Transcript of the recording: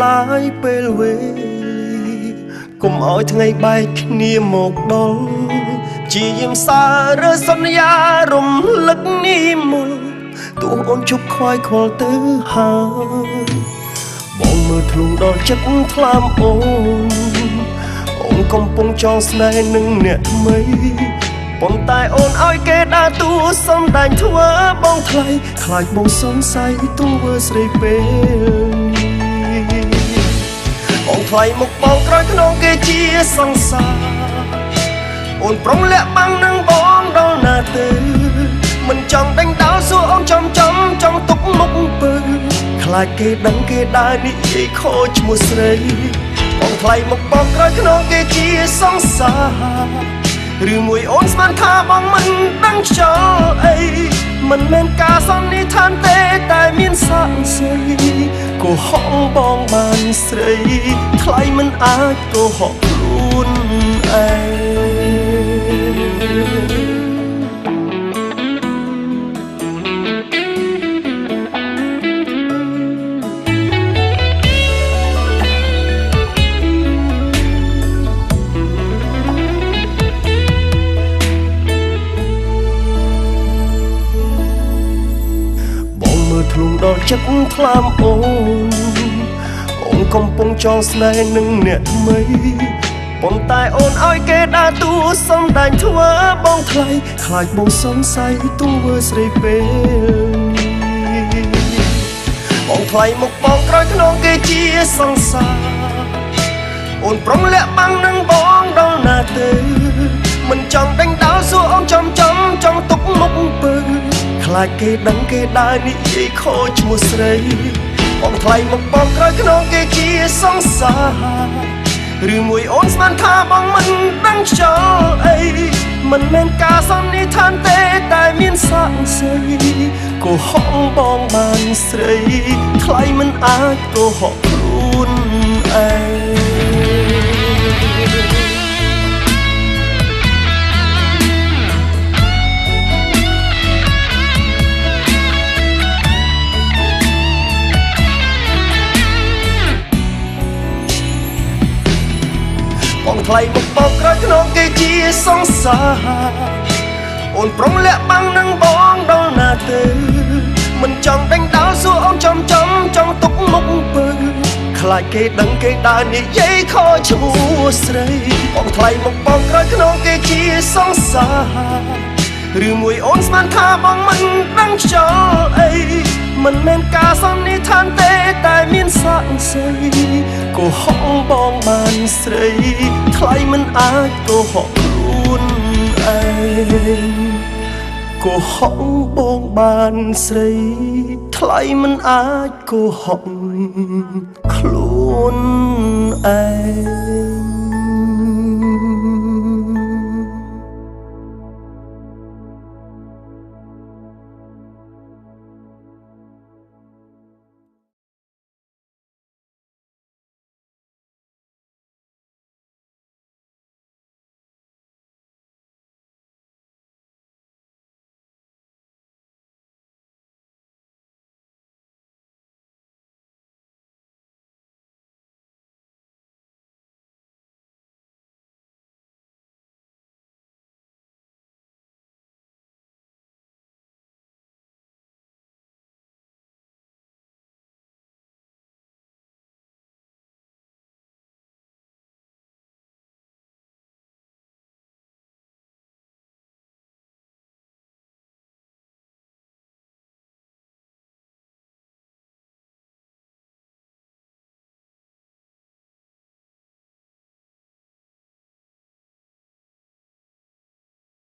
ឡាយពេលវេលាកុំឲ្យថ្ងៃបែកគ្នាមកដល់ជាយាមសាររើសន្យារំលឹកនេះមកទោះអូនជប់ខ្វាយខ្វល់ទៅហើយបងមើលធ្លុងដល់ចិត្តថ្លាមអូនកំពុងចងស្នេហ៍នឹងអ្នកថ្មីប៉ុន្តែអូនឲ្យគេដើរតួសំដែងធ្វើបងថ្លៃខ្លាចបងសង្ស័យទង្វើស្រីពេលនេះបងថ្លៃមុខបងក្រោយខ្នងគេជាសង្សារអូនប្រុងលាក់បាំងនឹងបងដល់ណាទៅមិនចង់ដេញដោលសួរអូនចំចង់ទុកមុខពើខ្លាចគេដឹងគេដើរនិយាយខូចឈ្មោះស្រីបងថ្លៃមុខបងក្រោយខ្នងគេជាសង្សារឬមួយអូនស្មានថាបងមិនដឹងខ្យល់អីមិនមែនការសន្និដ្ឋានទេតែមានសាក់សីកុហកបងបានស្រីថ្លៃមិនអាចកុហកខ្លួនឯធ្លុងដល់ចិត្តថ្លាមអូនកំពុងចងស្នេហ៍នឹងអ្នកថ្មីប៉ុន្តែអូនឲ្យគេដើរតួសំដែងធ្វើបងថ្លៃខ្លាចបងសង្ស័យទង្វើស្រីពេលនេះបងថ្លៃមុខបងក្រោយខ្នងគេជាសង្សារអូនប្រុងលាក់បាំងនឹងបងដល់ណាទៅមិនចង់ដេញដោលសួរអូនចំចង់ទុកមុខពើខ្លាចគេដឹងគេដើរនិយាយខូចឈ្មោះស្រីបងថ្លៃមកបងក្រោយខ្នងគេជាសង្សារឬមួយអូនស្មានថាបងមិនដឹងខ្យល់អីមិនមែនការសន្និដ្ឋានទេតែមានសាក់សីកុហកបងបានស្រីថ្លៃមិនអាចកុហកខ្លួនឯងបងថ្លៃមុខបងក្រោយខ្នងគេជាសង្សារអូនប្រុងលាក់បាំងនឹងបងដល់ណាទៅមិនចង់ដេញដោលសួរអូនចំចង់ទុកមុខពើខ្លាចគេដឹងគេដើរនិយាយខូចឈ្មោះស្រីបងថ្លៃមុខបងក្រោយខ្នងគេជាសង្សារឬមួយអូនស្មានថាបងមិនដឹងខ្យល់អីមិនមែនការសន្និដ្ឋានទេតែមានសាក់សីកុហកបងបានស្រីថ្លៃមិនអាចកុហកខ្លួនឯងកុហកបងបានស្រីថ្លៃមិនអាចកុហកខ្លួនឯង